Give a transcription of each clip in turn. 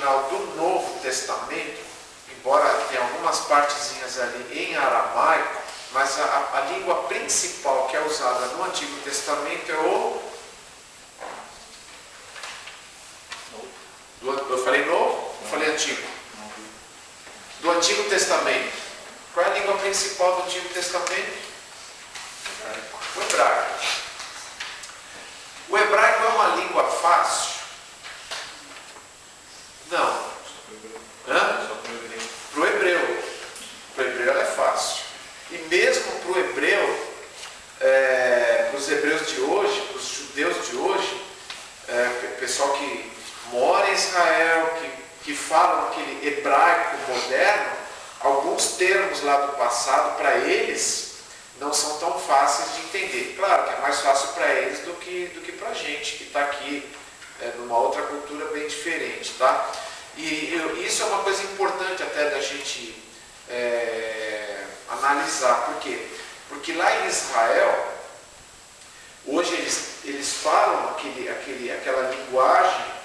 original do Novo Testamento, embora tenha algumas partezinhas ali em aramaico, mas a língua principal que é usada no Antigo Testamento é o... Eu falei novo? Eu falei antigo? Do Antigo Testamento. Qual é a língua principal do Antigo Testamento? O hebraico. O hebraico é uma língua fácil? Não. Hã? Para o hebreu. Para o hebreu ela é fácil. E mesmo para o hebreu, para os hebreus de hoje, para os judeus de hoje, pessoal que mora em Israel, que falam aquele hebraico moderno, alguns termos lá do passado, para eles, não são tão fáceis de entender. Claro que é mais fácil para eles do que para a gente, que está aqui numa outra cultura bem diferente, tá? E isso é uma coisa importante até da gente analisar. Por quê? Porque lá em Israel, hoje eles falam aquela linguagem,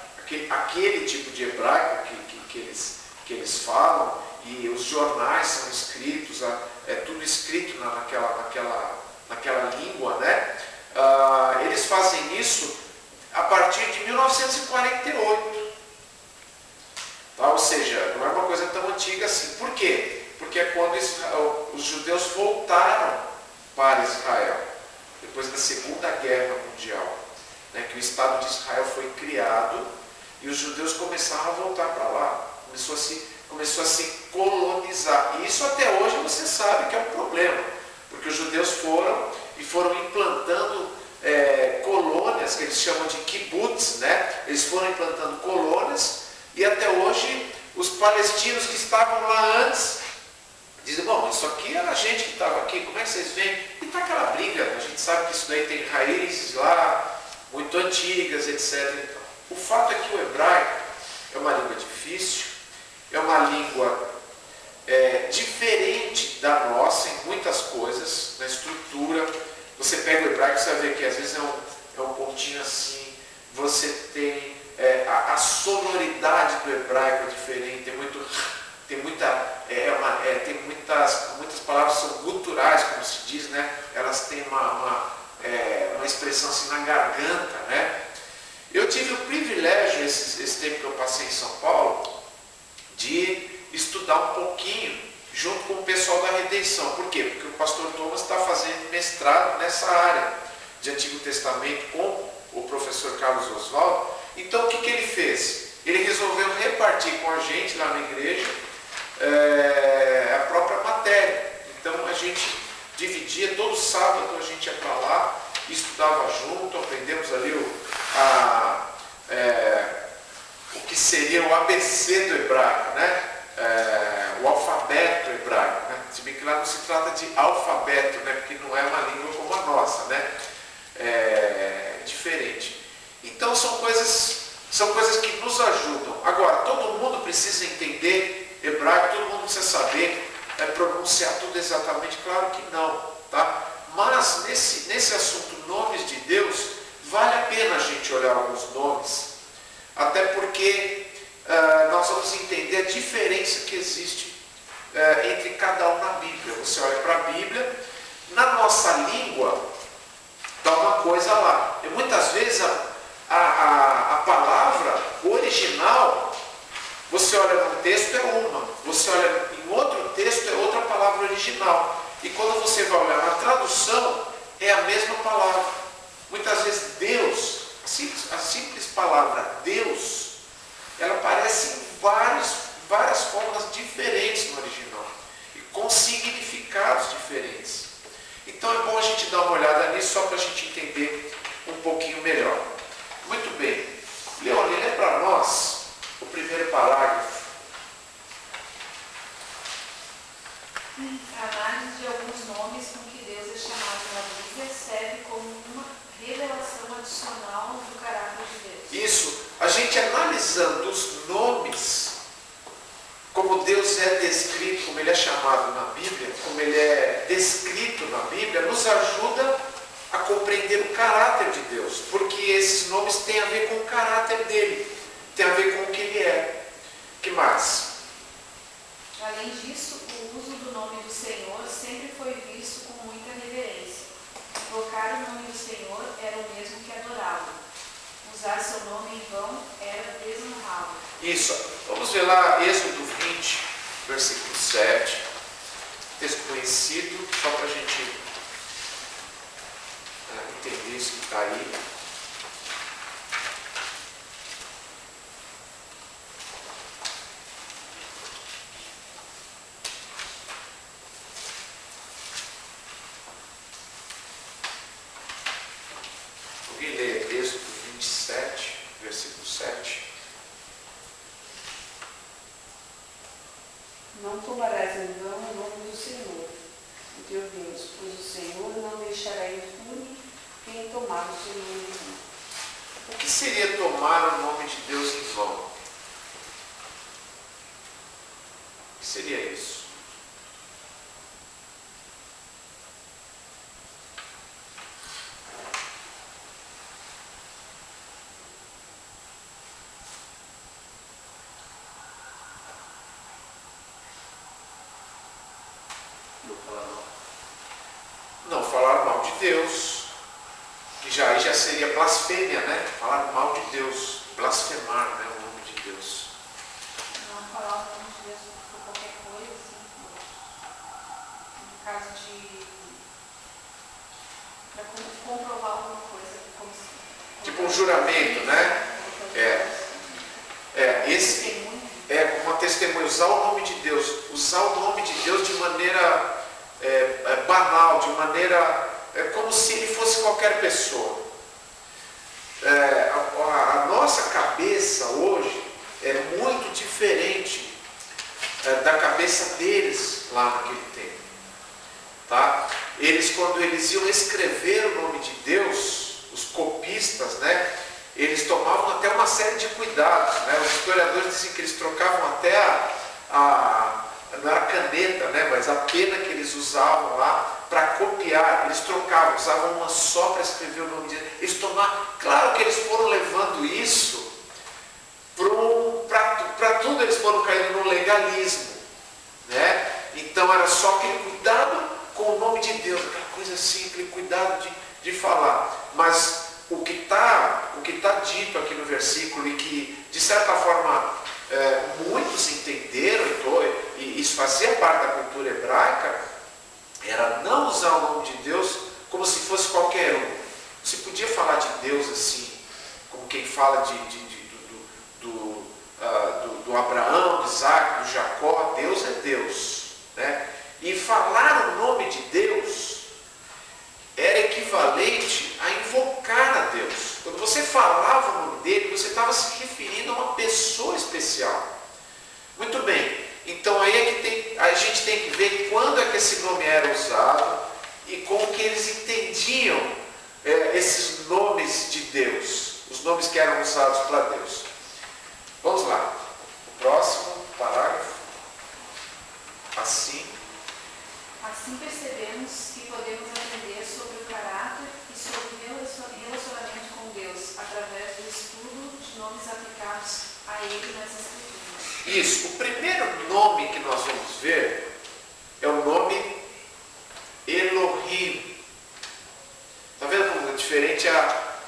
aquele tipo de hebraico que eles falam, e os jornais são escritos, é tudo escrito naquela língua, né? Eles fazem isso a partir de 1948. Tá? Ou seja, não é uma coisa tão antiga assim. Por quê? Porque é quando os judeus voltaram para Israel, depois da Segunda Guerra Mundial, né? Que o Estado de Israel foi criado e os judeus começaram a voltar para lá. Começou a se colonizar. E isso até hoje você sabe que é um problema, porque os judeus foram implantando colônias, que eles chamam de kibbutz, né? Eles foram implantando colônias, e até hoje os palestinos que estavam lá antes dizem, bom, isso aqui era a gente que estava aqui, como é que vocês veem? E está aquela briga, a gente sabe que isso daí tem raízes lá, muito antigas, etc. Então, o fato é que o hebraico é uma língua difícil, é uma língua diferente da nossa em muitas coisas, na estrutura. Você pega o hebraico, você vai ver que às vezes é um pontinho assim, você tem a sonoridade do hebraico é diferente, muitas palavras são guturais, como se diz, né? Elas têm uma expressão assim na garganta, né? Eu tive o privilégio, esse tempo que eu passei em São Paulo, de estudar um pouquinho junto com o pessoal da Redenção. Por quê? Porque o pastor Thomas está fazendo mestrado nessa área de Antigo Testamento com o professor Carlos Oswaldo. Então o que ele fez? Ele resolveu repartir com a gente lá na igreja a própria matéria. Então a gente dividia, todo sábado a gente ia para lá, estudava junto, aprendemos ali o que seria o ABC do hebraico, né? O alfabeto hebraico, né? Se bem que lá não se trata de alfabeto, né? Porque não é uma língua como a nossa, né? É diferente. Então são coisas que nos ajudam. Agora, todo mundo precisa entender hebraico, todo mundo precisa saber pronunciar tudo exatamente, claro que não, tá? Mas nesse assunto nomes de Deus, vale a pena a gente olhar alguns nomes, até porque nós vamos entender a diferença que existe entre cada um na Bíblia. Você olha para a Bíblia, na nossa língua está uma coisa lá, e muitas vezes a palavra original, você olha num texto é uma, você olha em outro texto é outra palavra original, e quando você vai olhar na tradução é a mesma palavra. Muitas vezes Deus, a simples palavra Deus, ela aparece em várias formas diferentes no original e com significados diferentes. Então é bom a gente dar uma olhada nisso só para a gente entender um pouquinho melhor. Muito bem. Leone, lê para nós o primeiro parágrafo. A análise de alguns nomes com que Deus é chamado na Bíblia serve como uma revelação adicional do caráter de Deus. Isso. A gente analisando os nomes, como Deus é descrito, como Ele é chamado na Bíblia, como Ele é descrito na Bíblia, nos ajuda a compreender o caráter de Deus, porque esses nomes têm a ver com o caráter dele, tem a ver com o que Ele é. seu nome em vão era desonrá-lo. Isso. Vamos ver lá Êxodo 20, versículo 7. Texto conhecido, só para a gente entender isso que está aí. Alguém lê Êxodo 27, versículo 7. Não tomarás em vão o nome do Senhor, o teu Deus, pois o Senhor não deixará impune quem tomar o seu nome em vão. O que seria tomar o nome de Deus em vão? O que seria isso? Não falar mal de Deus, que aí já seria blasfêmia, né? Falar mal de Deus, blasfemar, né, o nome de Deus. Não falar o nome de Deus por qualquer coisa, assim, no caso de para comprovar alguma coisa, como se, Tipo um juramento, né? Esse é uma testemunha, usar o nome de Deus, usar o nome de Deus de maneira banal, de maneira como se ele fosse qualquer pessoa. A nossa cabeça hoje é muito diferente da cabeça deles lá naquele tempo. Tá? Quando eles iam escrever o nome de Deus, os copistas, né? Eles tomavam até uma série de cuidados, né? Os historiadores dizem que eles trocavam até não era caneta, né? Mas a pena que eles usavam lá para copiar, eles trocavam, usavam uma só para escrever o nome de Deus. Eles tomavam, claro que eles foram levando isso para tudo, eles foram caindo no legalismo, né? Então era só aquele cuidado com o nome de Deus, aquela coisa assim, aquele cuidado de falar. Mas o que tá dito aqui no versículo, e que de certa forma muitos entenderam, e isso fazia parte da cultura hebraica, era não usar o nome de Deus como se fosse qualquer um. Você podia falar de Deus assim, como quem fala do Abraão, do Isaac, do Jacó. Deus é Deus, né? E falar o nome de Deus era equivalente a invocar a Deus. Quando você falava o nome dele, você estava se referindo a uma pessoa especial. Muito bem, então aí é que a gente tem que ver quando é que esse nome era usado e como que eles entendiam esses nomes de Deus, os nomes que eram usados para Deus. Vamos lá, o próximo parágrafo. Assim percebemos que podemos aprender sobre o caráter e sobre o relacionamento com Deus através do estudo de nomes aplicados a Ele nas Escrituras. Isso, o primeiro nome que nós vamos ver é o nome Elohim. Está vendo como é diferente?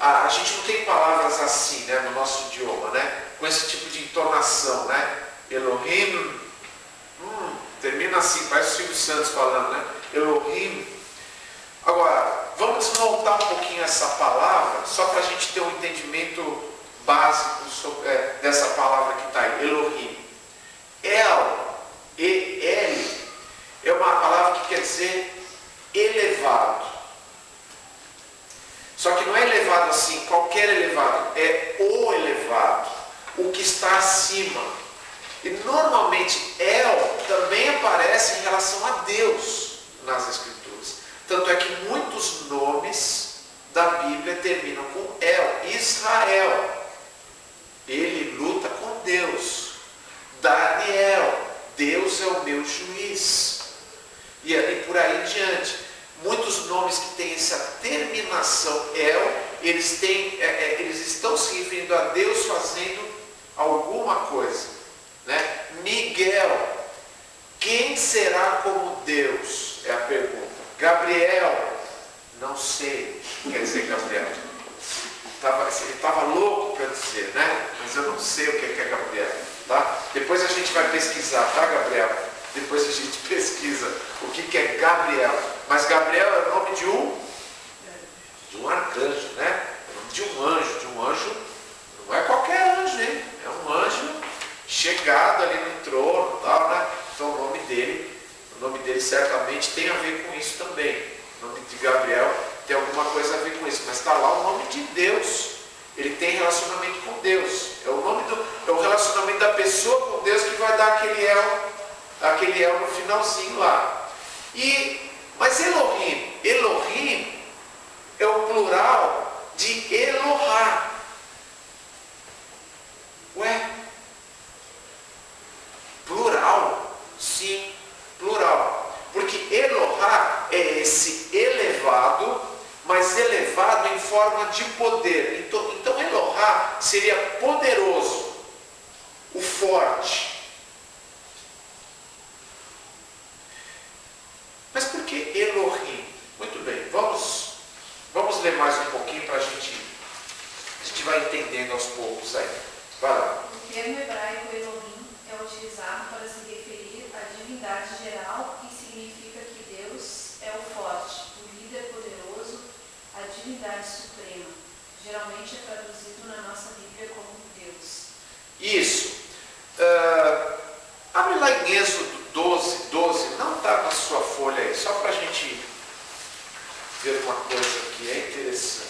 A gente não tem palavras assim, né, no nosso idioma, né? Com esse tipo de entonação, né? Elohim, termina assim, parece o Silvio Santos falando, né? Elohim. Agora, vamos desmontar um pouquinho essa palavra, só para a gente ter um entendimento básico dessa palavra que está aí, Elohim. El é uma palavra que quer dizer elevado. Só que não é elevado assim, qualquer elevado, é o elevado, o que está acima. E normalmente El também aparece em relação a Deus nas Escrituras. Tanto é que muitos nomes da Bíblia terminam com El. Israel, ele luta com Deus. Daniel, Deus é o meu juiz. E por aí em diante. Muitos nomes que têm essa terminação El, eles estão se referindo a Deus fazendo alguma coisa, né? Miguel, quem será como Deus? É a pergunta. Gabriel, não sei, quer dizer Gabriel. Ele estava louco para dizer, né? Mas eu não sei o que é Gabriel, tá? Depois a gente vai pesquisar, tá, Gabriel? Depois a gente pesquisa o que é Gabriel. Mas Gabriel é o nome de um arcanjo, né? É o nome de um anjo. Não é qualquer anjo, hein? É um anjo chegado ali no trono, tal, né? Então o nome dele certamente tem a ver com isso também. O nome de Gabriel tem alguma coisa a ver com isso, mas está lá o nome de Deus. Ele tem relacionamento com Deus. É o relacionamento da pessoa com Deus que vai dar aquele el no finalzinho lá. Mas Elohim é o plural de Elohá. Ué? Plural? Sim, plural. Porque Elohá é esse elevado, mas elevado em forma de poder. Então Elohá seria poderoso, o forte. Mas por que Elohim? Muito bem, vamos ler mais um pouquinho para a gente vai entendendo aos poucos aí. Vai lá. O termo hebraico Elohim é utilizado para se referir à divindade geral e significa que Deus é o forte, o líder poderoso, a divindade suprema. Geralmente é traduzido na nossa Bíblia como Deus. Isso. Abre lá em Êxodo 12. Não está na sua folha aí, só para a gente ver uma coisa que é interessante.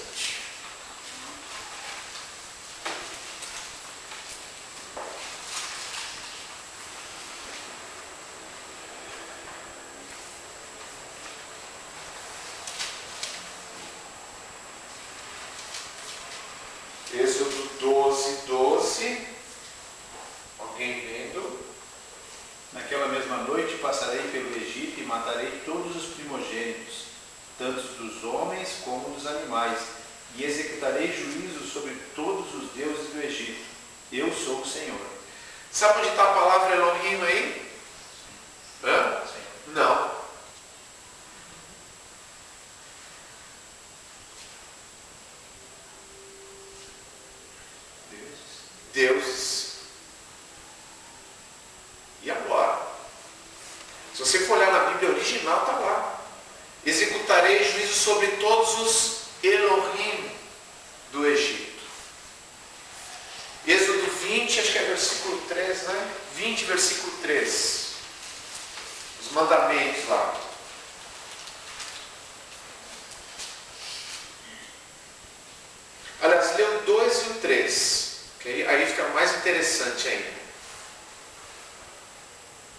Êxodo 12. Alguém vendo? Naquela mesma noite passarei pelo Egito e matarei todos os primogênitos, tanto dos homens como dos animais, e executarei juízo sobre todos os deuses do Egito. Eu sou o Senhor. Sabe onde está a palavra Elohim aí? Hã? Não. Deuses. E agora? Se você for olhar na Bíblia original, está lá. Executarei juízo sobre todos os Elohim do Egito. Êxodo 20, acho que é versículo 3, né? 20, versículo 3. Os mandamentos lá. Aliás, lê o 2 e o 3. Okay? Aí fica mais interessante ainda.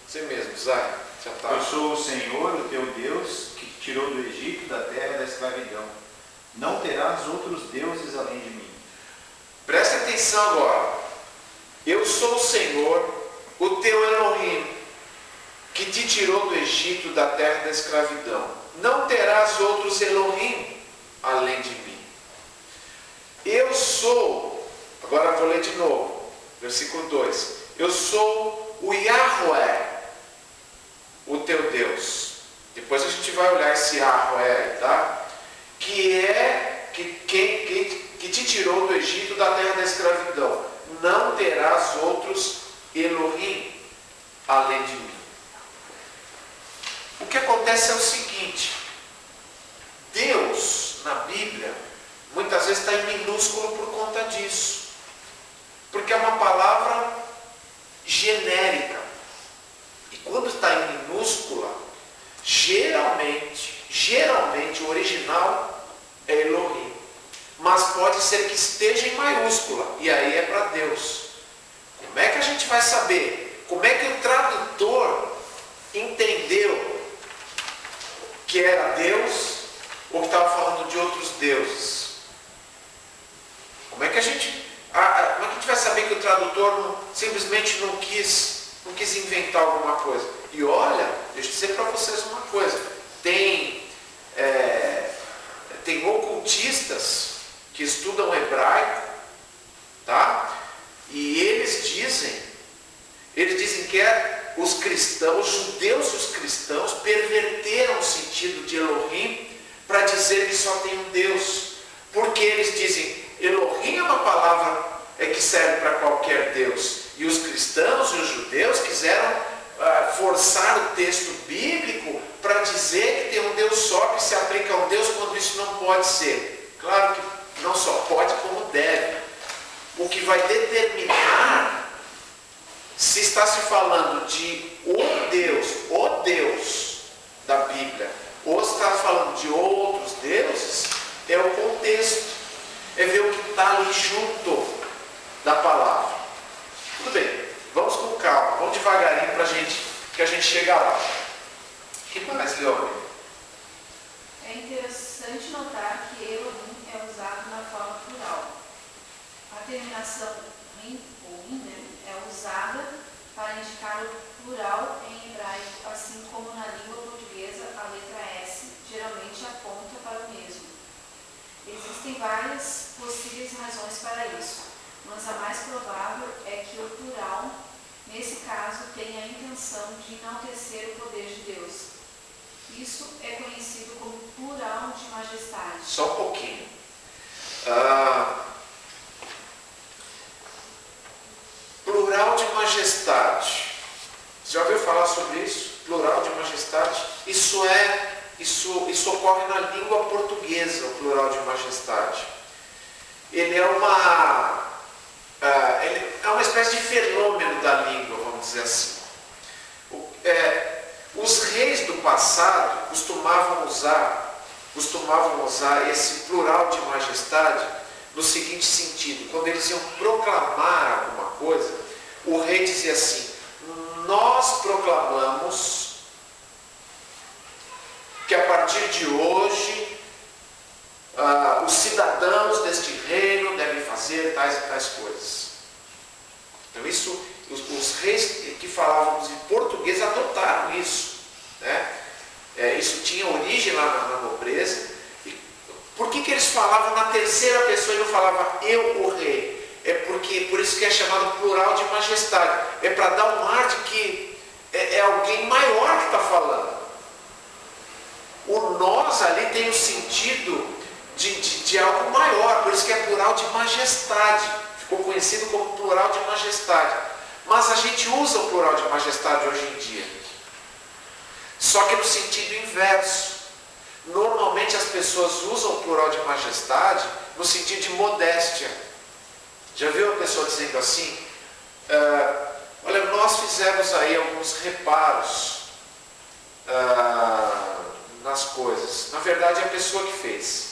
Você mesmo, Zay. Já tá. Eu sou o Senhor, o teu Deus, que te tirou do Egito, da terra da escravidão. Não terás outros deuses além de mim. Presta atenção agora. Eu sou o Senhor, o teu Elohim, que te tirou do Egito, da terra da escravidão. Não terás outros Elohim além de mim. Eu sou, agora vou ler de novo, versículo 2. Eu sou o Yahweh, o teu Deus. Depois a gente vai olhar esse Yahweh, tá? Que te tirou do Egito, da terra da escravidão. Não terás outros Elohim além de mim. O que acontece é o seguinte: Deus, na Bíblia, muitas vezes está em minúsculo por conta disso. Porque é uma palavra genérica. E quando está em minúscula, geralmente o original é Elohim. Mas pode ser que esteja em maiúscula, e aí é para Deus. Como é que a gente vai saber? Como é que o tradutor entendeu que era Deus ou que estava falando de outros deuses? Como é que a gente vai saber que o tradutor simplesmente não quis inventar alguma coisa? E olha, deixa eu dizer para vocês uma coisa. Tem ocultistas que estudam hebraico, tá? E eles dizem que os cristãos, os judeus e os cristãos perverteram o sentido de Elohim para dizer que só tem um Deus. Porque eles dizem, Elohim é uma palavra é que serve para qualquer Deus. E os cristãos e os judeus quiseram forçar o texto bíblico para dizer que tem um Deus só, que se aplica a um Deus, quando isso não pode ser. Claro que não só pode, como deve. O que vai determinar se está se falando de um Deus, o Deus da Bíblia, ou se está falando de outros deuses, é o contexto. É ver o que está ali junto da palavra. Tudo bem, vamos com calma, vamos devagarinho para que a gente chega lá. O que mais, Leone? É interessante notar que Elohim é usado na forma plural. A terminação rin ou inder é usada para indicar o plural em hebraico, assim como na língua portuguesa a letra S geralmente aponta para o mesmo. Existem várias possíveis razões para isso, mas a mais provável é que o plural, nesse caso, tenha a intenção de enaltecer o poder de Deus. Isso é conhecido como plural de majestade. Só um pouquinho. Plural de majestade. Você já ouviu falar sobre isso? Plural de majestade? Isso ocorre na língua portuguesa, o plural de majestade. Ele é uma espécie de fenômeno da língua, vamos dizer assim. Os reis do passado costumavam usar esse plural de majestade no seguinte sentido: quando eles iam proclamar alguma coisa, o rei dizia assim: nós proclamamos que a partir de hoje os cidadãos deste reino devem fazer tais e tais coisas. Então os reis que falavam em português adotaram isso, né? Isso tinha origem lá na nobreza. E por que eles falavam na terceira pessoa e não falavam eu, o rei? Por isso que é chamado plural de majestade. É para dar um ar de que é alguém maior que está falando. O nós ali tem o sentido de algo maior, por isso que é plural de majestade. Ficou conhecido como plural de majestade. Mas a gente usa o plural de majestade hoje em dia. Só que no sentido inverso. Normalmente as pessoas usam o plural de majestade no sentido de modéstia. Já viu a pessoa dizendo assim? Olha, nós fizemos aí alguns reparos nas coisas. Na verdade é a pessoa que fez.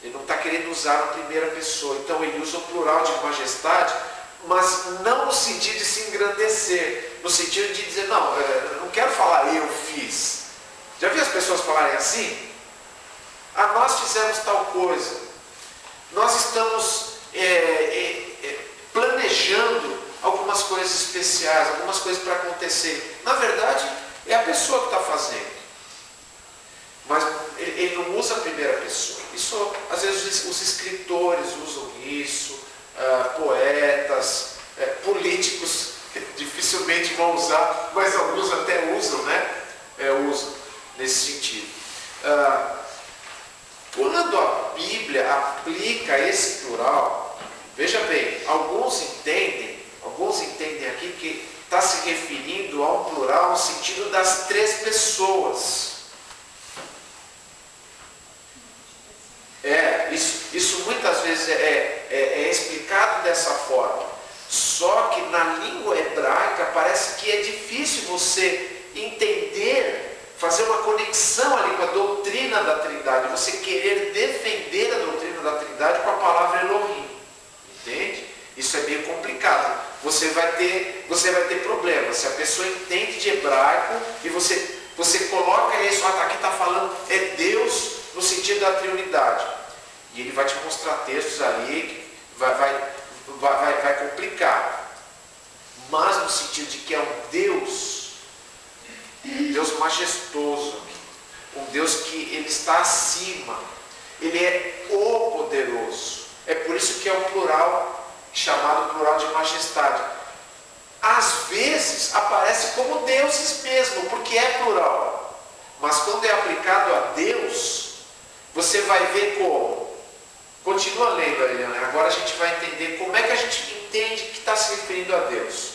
Ele não está querendo usar a primeira pessoa. Então ele usa o plural de majestade, mas não no sentido de se engrandecer. No sentido de dizer, não, eu não quero falar eu fiz. Já viu as pessoas falarem assim? Nós fizemos tal coisa. Nós estamos planejando algumas coisas especiais, algumas coisas para acontecer. Na verdade, é a pessoa que está fazendo. Mas ele não usa a primeira pessoa. Isso, às vezes, os escritores usam isso, poetas, políticos dificilmente vão usar, mas alguns até usam, né? Usam nesse sentido. Quando a Bíblia aplica esse plural, veja bem, alguns entendem aqui que está se referindo a um plural no sentido das três pessoas. Isso muitas vezes é explicado dessa forma. Só que na língua hebraica parece que é difícil você entender, fazer uma conexão ali com a doutrina da Trindade, você querer defender a doutrina da Trindade com a palavra Elohim. Entende? Isso é bem complicado. Você vai ter problemas. Se a pessoa entende de hebraico e você coloca isso, aqui está falando, é Deus no sentido da Trindade. E ele vai te mostrar textos ali que vai complicar. Mas no sentido de que é um Deus majestoso, um Deus que ele está acima, ele é o poderoso. É por isso que é um plural, chamado plural de majestade. Às vezes aparece como deuses mesmo, porque é plural. Mas quando é aplicado a Deus, você vai ver como Continua lendo, Eliana. Agora a gente vai entender como é que a gente entende que está se referindo a Deus.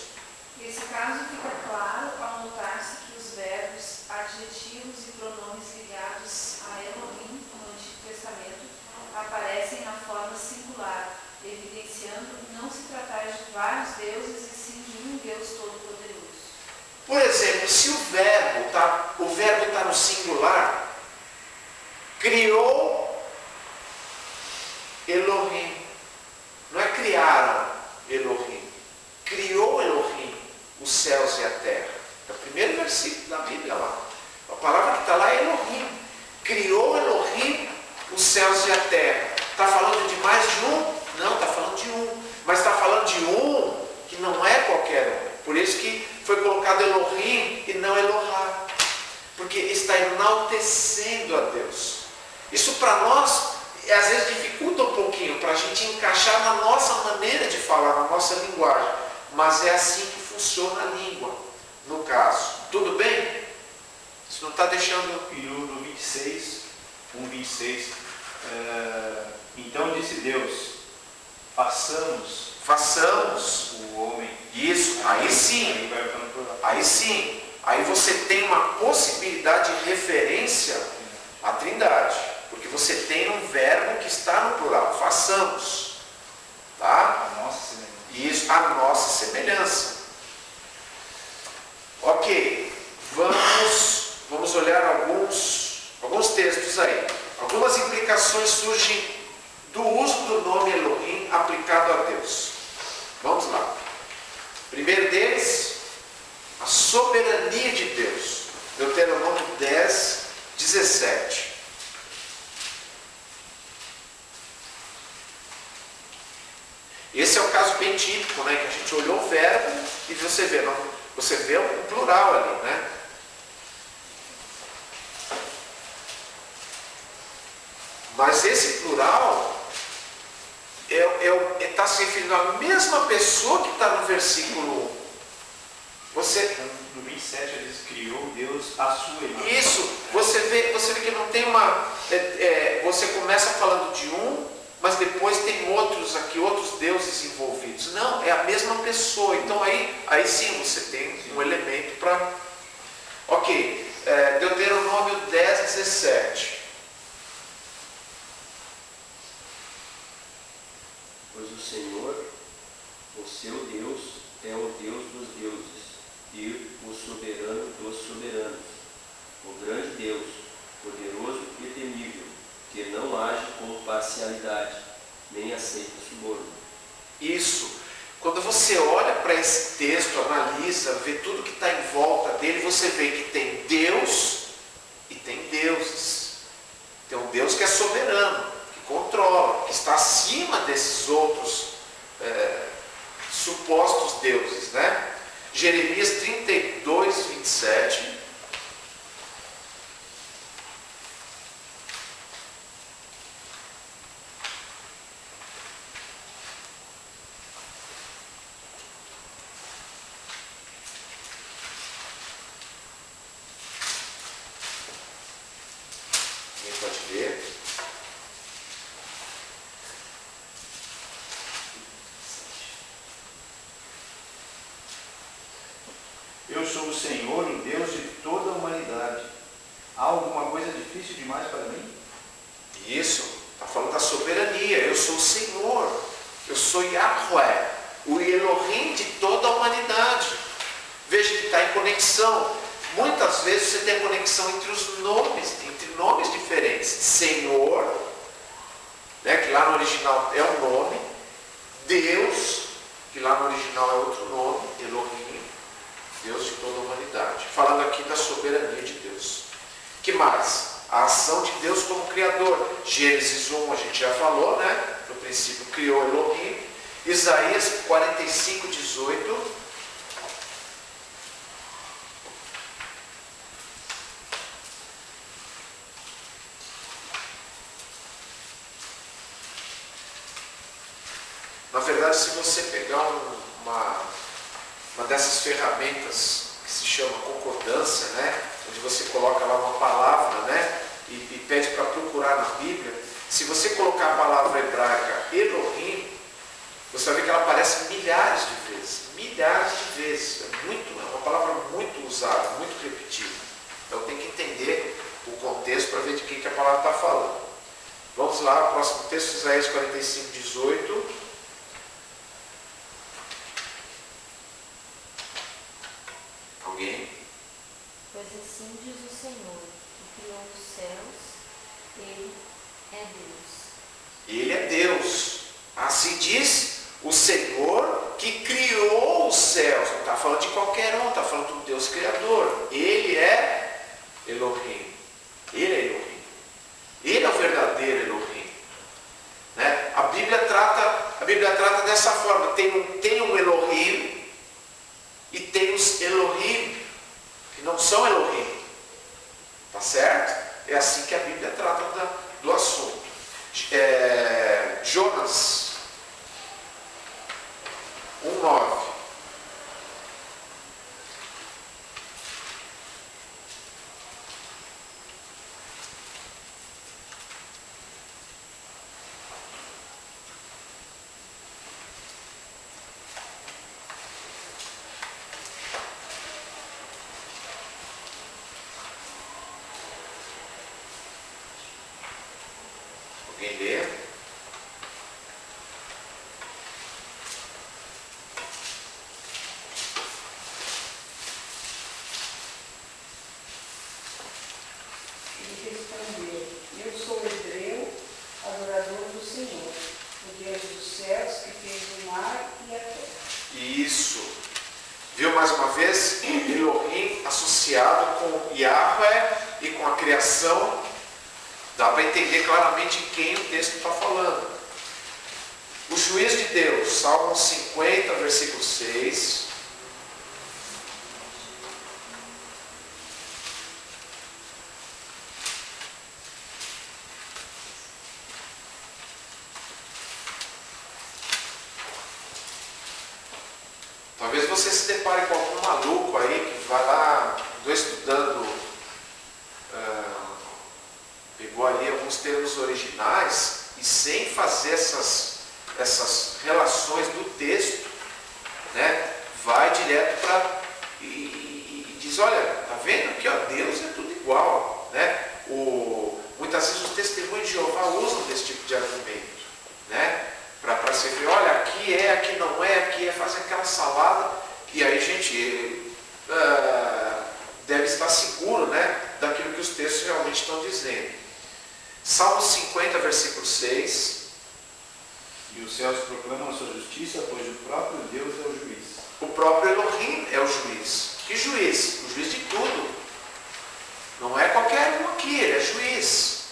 Nesse caso, fica claro ao notar-se que os verbos, adjetivos e pronomes ligados a Elohim no Antigo Testamento aparecem na forma singular, evidenciando não se tratar de vários deuses e sim de um Deus Todo-Poderoso. Por exemplo, se o verbo está no singular, criou Elohim. Não é criaram Elohim. Criou Elohim os céus e a terra. É o primeiro versículo da Bíblia lá. A palavra que está lá é Elohim. Criou Elohim os céus e a terra. Está falando de mais de um? Não, está falando de um. Mas está falando de um que não é qualquer um. Por isso que foi colocado Elohim e não Elohá. Porque está enaltecendo a Deus. Isso para nós, às vezes dificulta um pouquinho, para a gente encaixar na nossa maneira de falar, na nossa linguagem. Mas é assim que funciona a língua, no caso. Tudo bem? Isso não está deixando... E no 26, 1:26, então disse Deus, façamos o homem. Isso, aí sim. Aí sim. Aí você tem uma possibilidade de referência à Trindade. Porque você tem um verbo que está no plural. Façamos. Tá? A nossa semelhança. Isso, a nossa semelhança. Ok. Vamos olhar alguns textos aí. Algumas implicações surgem do uso do nome Elohim aplicado a Deus. Vamos lá. Primeiro deles, a soberania de Deus. Deuteronômio 10, 17. Esse é um caso bem típico, né? Que a gente olhou o verbo e você vê um plural ali, né? Mas esse plural está se referindo à mesma pessoa que está no versículo 1. No 27 ele diz, criou Deus a sua imagem. Isso, você vê que não tem uma... você começa falando de um, mas depois tem outros deuses envolvidos. Não, é a mesma pessoa. Então aí sim você tem um elemento para... Ok, Deuteronômio 10, 17. Pois o Senhor, o seu Deus, é o Deus dos deuses e o soberano dos soberanos, o grande Deus, poderoso e temível, que não age com parcialidade, nem aceita suborno. Isso. Quando você olha para esse texto, analisa, vê tudo que está em volta dele, você vê que tem Deus e tem deuses. Tem um Deus que é soberano, que controla, que está acima desses outros supostos deuses, né? Jeremias 32, 27. Quem pode ver? Eu sou o Senhor, o Deus de toda a humanidade. Há alguma coisa difícil demais para mim? Isso, está falando da soberania. Eu sou o Senhor, eu sou Yahweh, o Elohim de toda a humanidade. Veja que está em conexão. Muitas vezes você tem conexão entre os nomes, entre nomes diferentes. Senhor, né, que lá no original é um nome. Deus, que lá no original é outro nome. Elohim, Deus de toda a humanidade. Falando aqui da soberania de Deus. Que mais? A ação de Deus como Criador. Gênesis 1 a gente já falou, né? No princípio criou Elohim. Isaías 45, 18. Na verdade, se você pegar uma dessas ferramentas que se chama concordância, né? Onde você coloca lá uma palavra, né? E pede para procurar na Bíblia, Se você colocar a palavra hebraica Elohim, você vai ver que ela aparece milhares de vezes. Milhares de vezes. É uma palavra muito usada, muito repetida. Então tem que entender o contexto para ver de quem que a palavra está falando. Vamos lá, próximo texto, Isaías 45, 18. Alguém? Pois assim diz o Senhor, que criou os céus, Ele é Deus. Ele é Deus. Assim diz o Senhor que criou os céus. Não está falando de qualquer um, está falando do Deus Criador. Ele é Elohim. Ele é Elohim. Ele é o verdadeiro Elohim. Né? A Bíblia trata dessa forma. Tem um Elohim e tem os Elohim que não são Elohim. Tá certo? É assim que a Bíblia trata do assunto. Jonas 1:9. Alguém lê? Ele respondeu: Eu sou hebreu, adorador do Senhor, o Deus dos céus, que fez o mar e a terra. Isso. Viu mais uma vez? Elohim associado com Yahweh e com a criação. Dá para entender claramente quem o texto está falando. O juiz de Deus, Salmo 50, versículo 6. Talvez você se depare com algum maluco aí que vai lá, estou estudando, pegou ali alguns termos originais e sem fazer essas relações do texto, né, vai direto para e diz, olha, tá vendo aqui, ó, Deus é tudo igual, né? Muitas vezes os testemunhos de Jeová usam desse tipo de argumento, né? Para você ver, olha, aqui não é, aqui é, faz aquela salada, e aí a gente deve estar seguro, né, daquilo que os textos realmente estão dizendo. Salmo 50, versículo 6. E os céus proclamam a sua justiça, pois o próprio Deus é o juiz. O próprio Elohim é o juiz. Que juiz? O juiz de tudo. Não é qualquer um aqui, ele é juiz.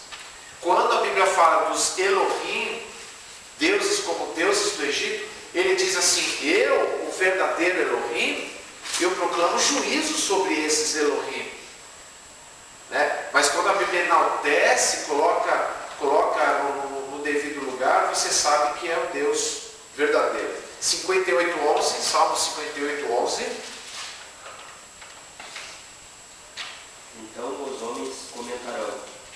Quando a Bíblia fala dos Elohim, deuses como deuses do Egito, ele diz assim, eu, o verdadeiro Elohim, eu proclamo juízo sobre esses Elohim. Né? Mas quando a Bíblia enaltece, coloca no devido lugar, você sabe que é o Deus verdadeiro. 58:11, Salmo 58:11. Então os homens comentarão,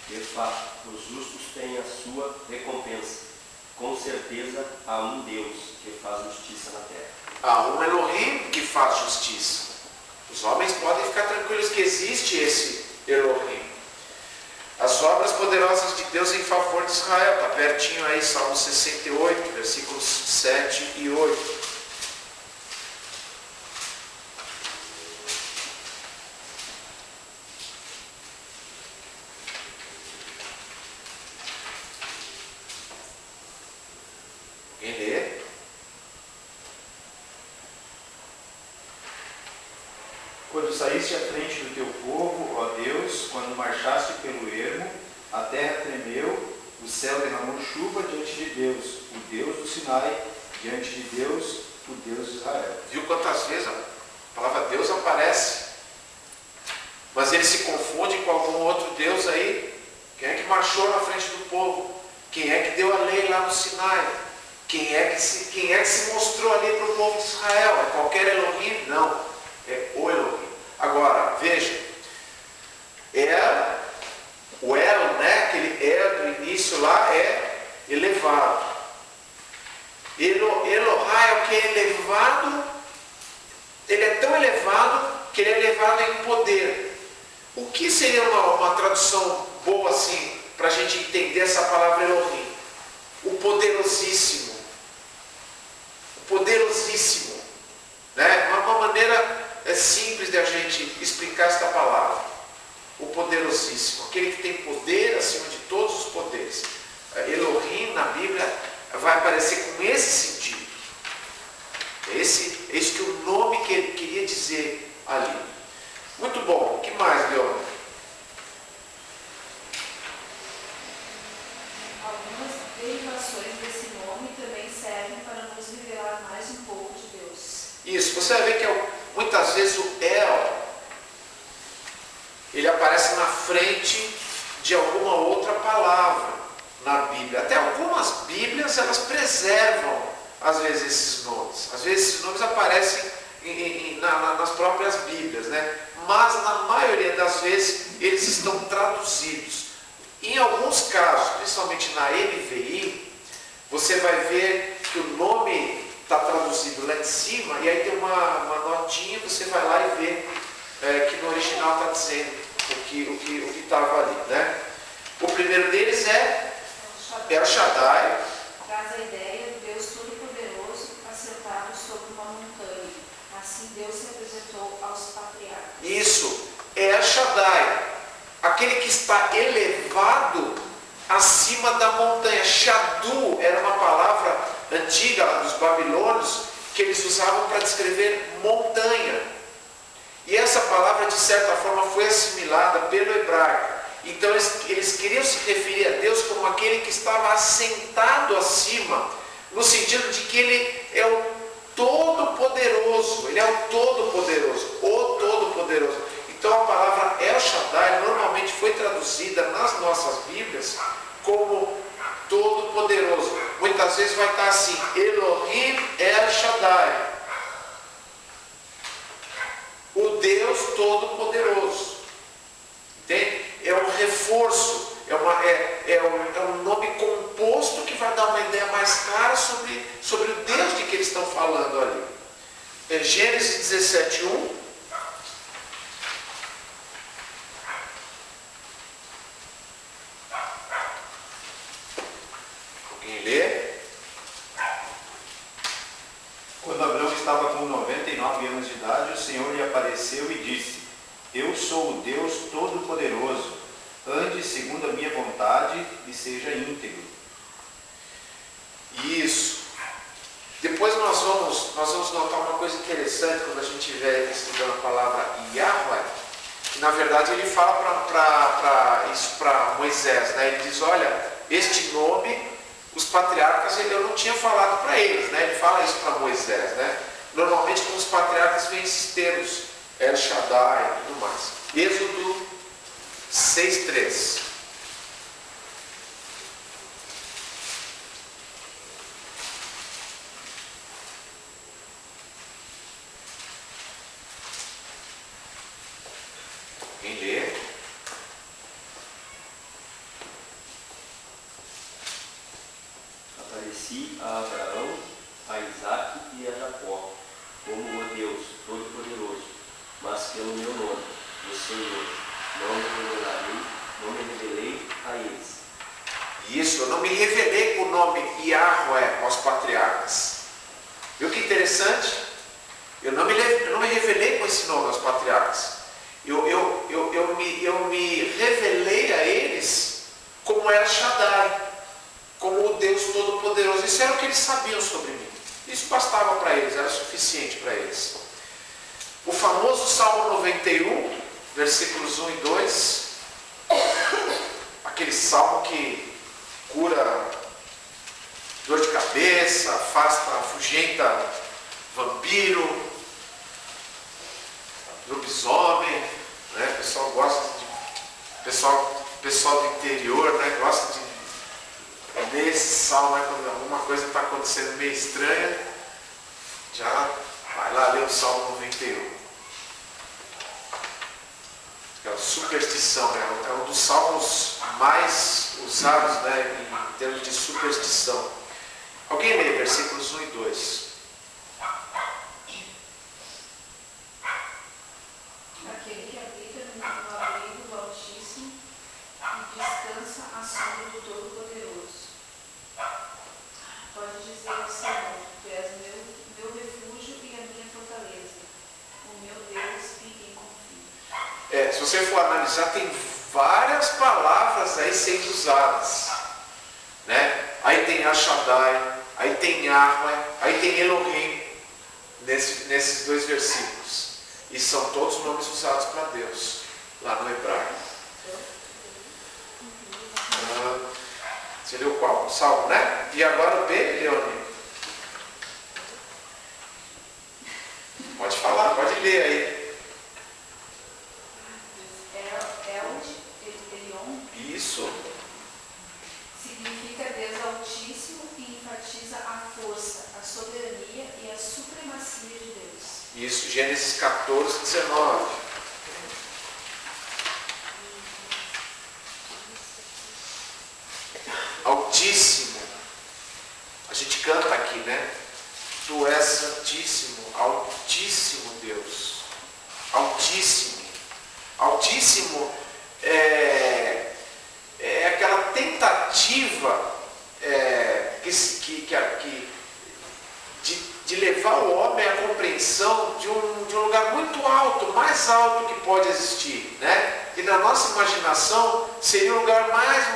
de fato, os justos têm a sua recompensa. Com certeza há um Deus que faz justiça na terra. Há um Elohim que faz justiça. Os homens podem ficar tranquilos que existe esse Elohim. As obras poderosas de Deus em favor de Israel. Está pertinho aí, Salmo 68, versículos 7 e 8. Quem lê? Quando saíste à frente do teu povo, ó Deus, quando marchaste pelo ermo, a terra tremeu, o céu derramou chuva diante de Deus, o Deus do Sinai, diante de Deus, o Deus de Israel. Viu quantas vezes a palavra Deus aparece? Mas ele se confunde com algum outro Deus aí. Quem é que marchou na frente do povo? Quem é que deu a lei lá no Sinai? Quem é que se mostrou ali para o povo de Israel? É qualquer Elohim? Não. É o Elohim. Agora, veja. O El, né? Aquele El do início início lá é elevado. Elohai é o que é elevado, ele é tão elevado que ele é elevado em poder. O que seria uma tradução boa assim, para a gente entender essa palavra Elohim? O poderosíssimo. O poderosíssimo. Né? Uma maneira simples de a gente explicar esta palavra. O poderosíssimo. Aquele que tem poder acima de todos os poderes. Elohim na Bíblia vai aparecer com esse sentido. É isso que o nome que ele queria dizer ali. Muito bom. O que mais, Leona? Algumas derivações desse nome também servem para nos revelar mais um pouco de Deus. Isso, você vai ver que muitas vezes o El, ele aparece na frente de alguma outra palavra na Bíblia. Até algumas Bíblias, elas preservam, às vezes, esses nomes. Às vezes, esses nomes aparecem nas próprias Bíblias, né? Mas, na maioria das vezes, eles estão traduzidos. Em alguns casos, principalmente na NVI, você vai ver que o nome está traduzido lá em cima, e aí tem uma notinha, você vai lá e vê que no original está dizendo o que estava ali, né? O primeiro deles é El Shaddai. Traz a ideia do Deus Todo-Poderoso assentado sobre uma montanha. Assim Deus se apresentou aos patriarcas. Isso, El Shaddai, aquele que está elevado acima da montanha. Shadu era uma palavra antiga dos babilônios que eles usavam para descrever montanha. E essa palavra, de certa forma, foi assimilada pelo hebraico. Então eles queriam se referir a Deus como aquele que estava assentado acima, no sentido de que ele é o Todo-Poderoso. Ele é o Todo-Poderoso, o Todo-Poderoso. Então a palavra El Shaddai normalmente foi traduzida nas nossas Bíblias como Todo-Poderoso. Muitas vezes vai estar assim, Elohim El Shaddai, o Deus Todo-Poderoso. Entende? É um reforço, é um nome composto que vai dar uma ideia mais clara sobre o Deus de que eles estão falando ali. É Gênesis 17:1. Alguém lê? Quando Abraão estava com 99 anos de idade, o Senhor lhe apareceu e disse: Eu sou o Deus Todo-Poderoso, ande segundo a minha vontade e seja íntegro. Isso. Depois nós vamos notar uma coisa interessante quando a gente estiver estudando a palavra Yahweh. Na verdade ele fala para Moisés, né? Ele diz, olha, este nome, os patriarcas, eu não tinha falado para eles, né? Ele fala isso para Moisés, né? Normalmente com os patriarcas vem esses termos, El Shaddai e tudo mais. Êxodo 6:3. Quem lê? Apareci a Abraão, a Isaque e a Jacó, como o Deus Todo-Poderoso, mas pelo meu nome, o Senhor, não me revelei a eles. Isso, eu não me revelei com o nome Yahweh aos patriarcas. Viu que interessante? Eu não me revelei com esse nome aos patriarcas. Eu me revelei a eles como El Shaddai, como o Deus Todo-Poderoso. Isso era o que eles sabiam sobre mim. Isso bastava para eles, era suficiente para eles. O famoso Salmo 91, versículos 1 e 2, aquele salmo que cura dor de cabeça, afugenta vampiro, lobisomem, né? O pessoal gosta de. Pessoal do interior, né? Gosta de ler esse salmo, né? Quando alguma coisa está acontecendo meio estranha, já vai lá ler o Salmo 91. Aquela superstição, né? É um dos salmos mais usados, né, em termos de superstição. Alguém lê versículos 1 e 2. Aquele que habita no abrigo do Altíssimo e descansa à sombra do Todo-Poderoso. Pode dizer ao Senhor: Tu és meu refúgio e a minha fortaleza, o meu Deus em quem confio. Se você for analisar, tem várias palavras aí sendo usadas, né? Aí tem Ashadai, aí tem Yahweh, aí tem Elohim, nesses dois versículos. E são todos nomes usados para Deus, lá no hebraico. Você leu qual? Salmo, né? E agora o B, Leone? Pode falar, pode ler aí. Isso. Significa Deus Altíssimo e enfatiza a força, a soberania e a supremacia de Deus. Isso, Gênesis 14, 19. Altíssimo. A gente canta aqui, né? Tu és santíssimo, altíssimo Deus. Altíssimo. Altíssimo é aquela tentativa de levar o homem à compreensão de um lugar muito alto, mais alto que pode existir, né? E na nossa imaginação seria o lugar mais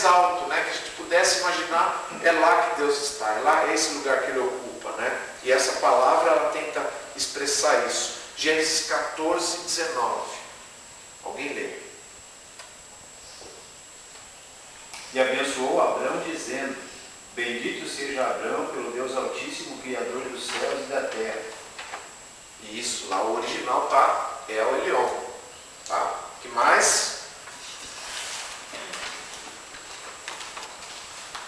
alto, né? Que a gente pudesse imaginar, é lá que Deus está, é esse lugar que Ele ocupa, né? E essa palavra, ela tenta expressar isso. Gênesis 14, 19. Alguém lê? E abençoou Abrão, dizendo: Bendito seja Abrão pelo Deus Altíssimo, Criador dos céus e da terra. Isso, lá o original tá El Elyon. Tá? Que mais?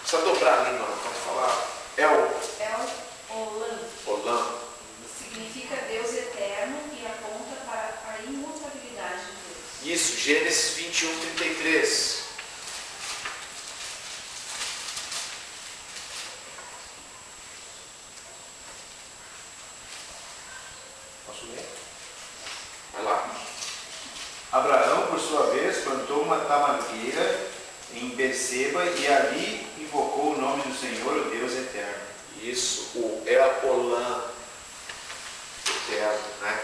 Precisa dobrar a língua, não pode falar. Olam. Significa Deus eterno e aponta para a imutabilidade de Deus. Isso, Gênesis 21, 33. Posso ler? Vai lá. Abraão, por sua vez, plantou uma tamargueira em Beceba e ali invocou o nome do Senhor, o Deus eterno. Isso, o El Olam eterno, né?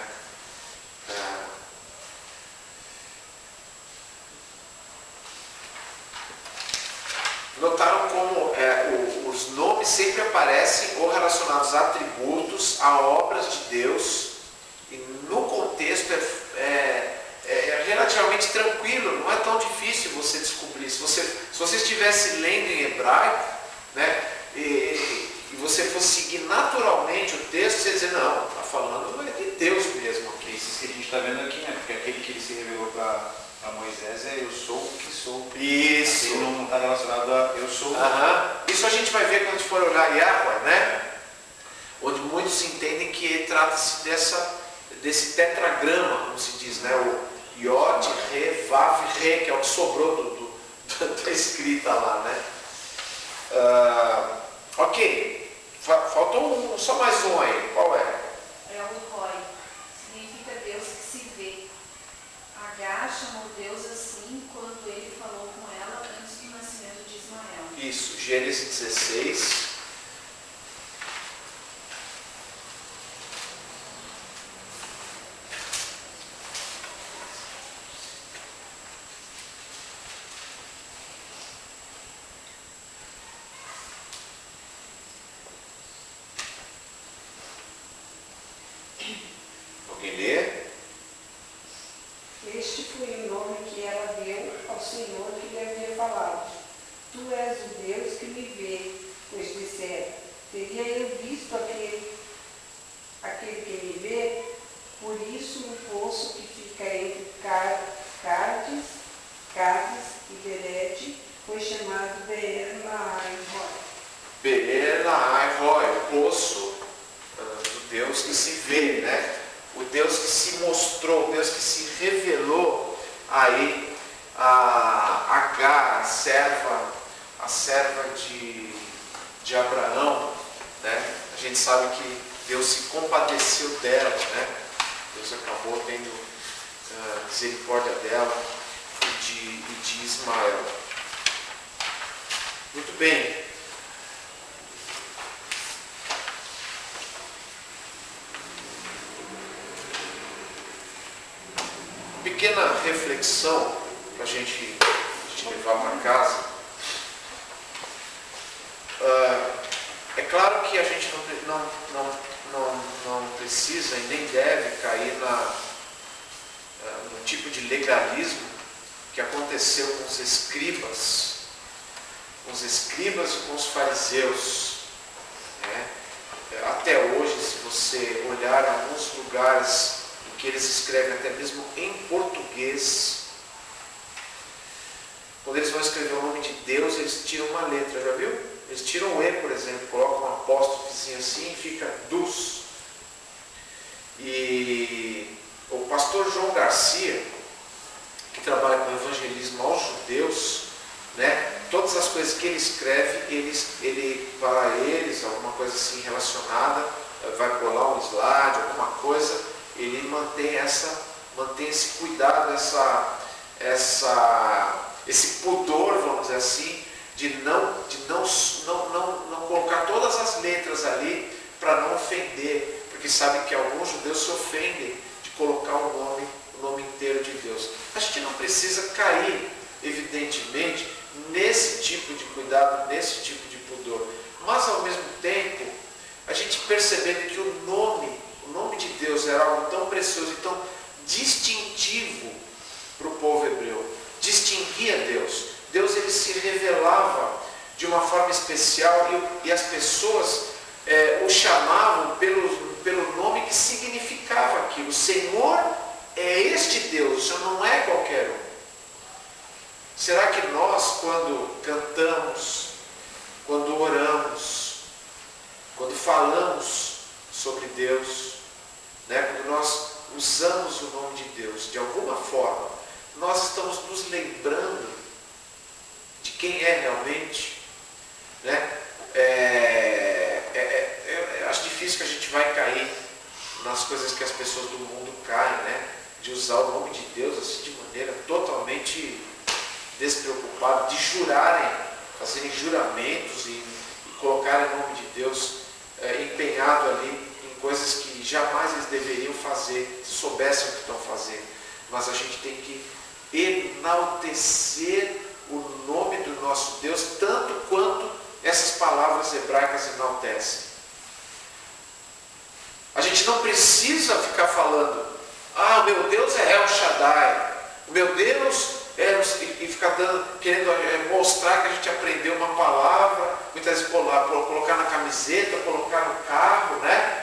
Notaram como os nomes sempre aparecem ou relacionados a atributos, a obras de Deus, e no contexto é relativamente tranquilo, não é tão difícil você descobrir. Se você estivesse lendo em hebraico, né, e você fosse seguir naturalmente o texto, você ia dizer: não, está falando de Deus mesmo aqui. Isso que a gente está vendo aqui, né? Porque aquele que ele se revelou para Moisés é: eu sou o que sou. Isso. Ele não está relacionado a eu sou. Isso a gente vai ver quando a gente for olhar Yahweh, né? Onde muitos entendem que trata-se desse tetragrama, como se diz, né? O Yod, Re, Vav, Re, que é o que sobrou da escrita lá, né? Ok. Faltou só mais um aí. Qual é? El Roi. Significa Deus que se vê. Agar chamou Deus assim quando ele falou com ela antes do nascimento de Ismael. Isso, Gênesis 16. Alguém lê? Este foi o nome que ela deu ao Senhor que lhe havia falado. Tu és o Deus que me vê, pois dissera: teria eu visto aquele que me vê? Por isso o poço que fica entre Cádiz e Berete foi chamado Beer-Lahai-Roi. Beer-Lahai-Roi, o poço do Deus que se vê, né? o Deus que se mostrou, o Deus que se revelou aí a Agar, a serva de Abraão, né? A gente sabe que Deus se compadeceu dela, né? Deus acabou tendo misericórdia dela e de Ismael. Muito bem. Pequena reflexão para a gente levar para casa. É claro que a gente não precisa e nem deve cair no tipo de legalismo que aconteceu com os escribas e com os fariseus, né? Até hoje, se você olhar alguns lugares em que eles escrevem até mesmo em português, quando eles vão escrever o nome de Deus, eles tiram uma letra, já viu? Eles tiram o E, por exemplo, colocam um apóstrofozinho assim e fica dus. E o pastor João Garcia, que trabalha com evangelismo aos judeus, né, todas as coisas que ele escreve, ele para eles, alguma coisa assim relacionada, vai colar um slide, alguma coisa, ele mantém esse cuidado, esse pudor, vamos dizer assim, de não colocar todas as letras ali para não ofender, porque sabe que alguns judeus se ofendem de colocar o nome inteiro de Deus. A gente não precisa cair, evidentemente, nesse tipo de cuidado, nesse tipo de pudor, mas ao mesmo tempo, a gente percebendo que o nome de Deus era algo tão precioso e tão distintivo para o povo hebreu, distinguia Deus. Deus ele se revelava de uma forma especial e as pessoas o chamavam pelo nome que significava aquilo. O Senhor é este Deus, o Senhor não é qualquer um. Será que nós, quando cantamos, quando oramos, quando falamos sobre Deus, né, quando nós usamos o nome de Deus, de alguma forma, nós estamos nos lembrando de quem é realmente, né? Eu acho difícil que a gente vai cair nas coisas que as pessoas do mundo caem, né? De usar o nome de Deus assim de maneira totalmente despreocupada, de jurarem, fazerem juramentos e colocarem o nome de Deus empenhado ali em coisas que jamais eles deveriam fazer, se soubessem o que estão fazendo. Mas a gente tem que enaltecer o nome do nosso Deus, tanto quanto essas palavras hebraicas enaltecem. A gente não precisa ficar falando, o meu Deus é El Shaddai, o meu Deus e ficar querendo mostrar que a gente aprendeu uma palavra, muitas vezes colocar na camiseta, colocar no carro, né?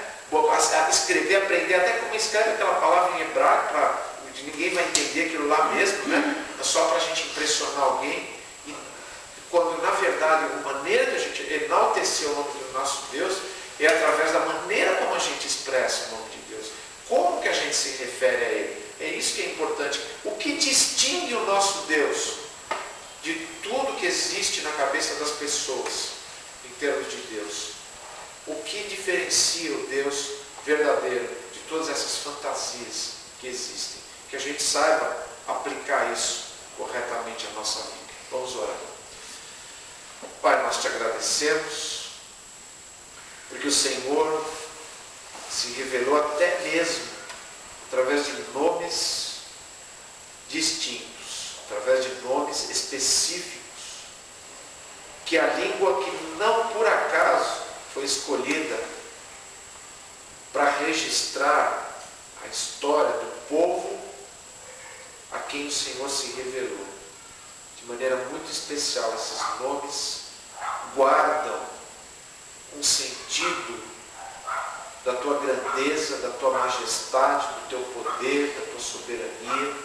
Escrever, aprender até como escreve aquela palavra em hebraico, ninguém vai entender aquilo lá mesmo, né? É só para a gente impressionar alguém. E quando na verdade a maneira de a gente enaltecer o nome do nosso Deus é através da maneira como a gente expressa o nome de Deus. Como que a gente se refere a Ele? É isso que é importante. O que distingue o nosso Deus de tudo que existe na cabeça das pessoas em termos de Deus? O que diferencia o Deus verdadeiro de todas essas fantasias que existem? Que a gente saiba aplicar isso corretamente à nossa vida. Vamos orar. Pai, nós te agradecemos, porque o Senhor se revelou até mesmo através de nomes distintos, através de nomes específicos, que a língua que não por acaso foi escolhida para registrar a história do povo a quem o Senhor se revelou. De maneira muito especial, esses nomes guardam um sentido da tua grandeza, da tua majestade, do teu poder, da tua soberania.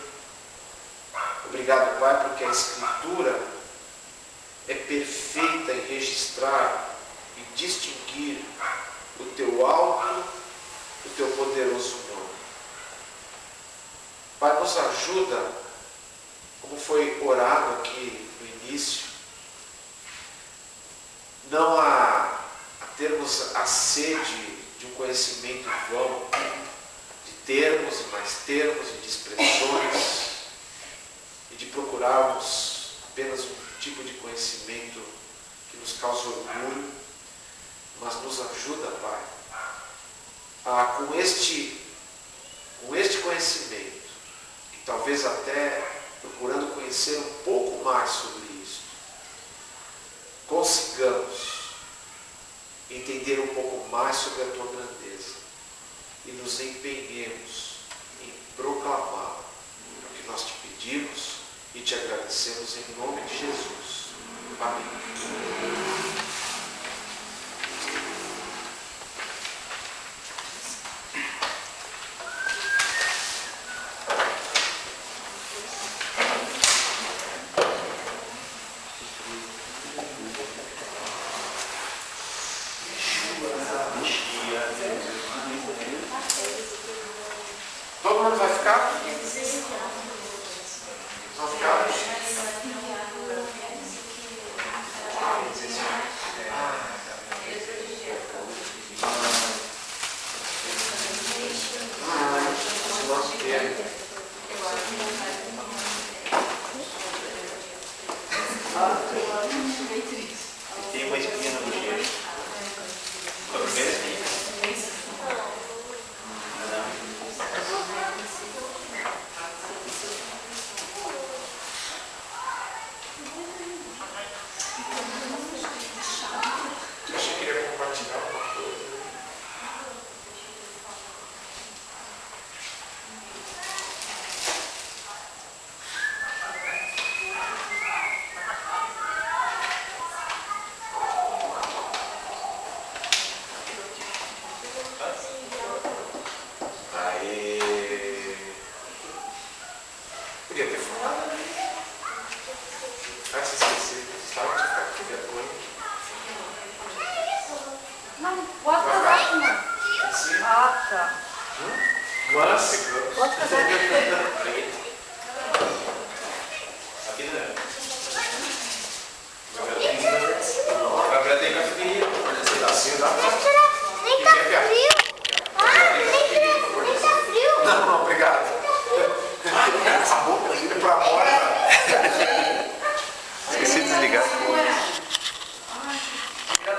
Obrigado, Pai, porque a Escritura é perfeita em registrar e distinguir o teu alto, o teu poderoso nome. Pai, nos ajuda, como foi orado aqui no início, não a termos a sede de um conhecimento vão, de termos e mais termos e de expressões, e de procurarmos apenas um tipo de conhecimento que nos causa orgulho, mas nos ajuda, Pai, com este conhecimento, e talvez até procurando conhecer um pouco mais sobre isso, consigamos entender um pouco mais sobre a Tua grandeza e nos empenhemos em proclamar o que nós te pedimos e te agradecemos em nome de Jesus. Amém. Todo mundo vai ficar? Vão ficar? Tem uma espinha na bochecha. Foi a primeira espinha? Eu achei que queria compartilhar alguma coisa. Aê! Podia ter falado. Ah, se esqueci. Sabe de ficar aqui vergonha. Não, bota pra baixo, mano. Sim. Ah, tá. Mas, Bota pra baixo. Aqui não é. Gabriel tem cafeteria. assim dá pra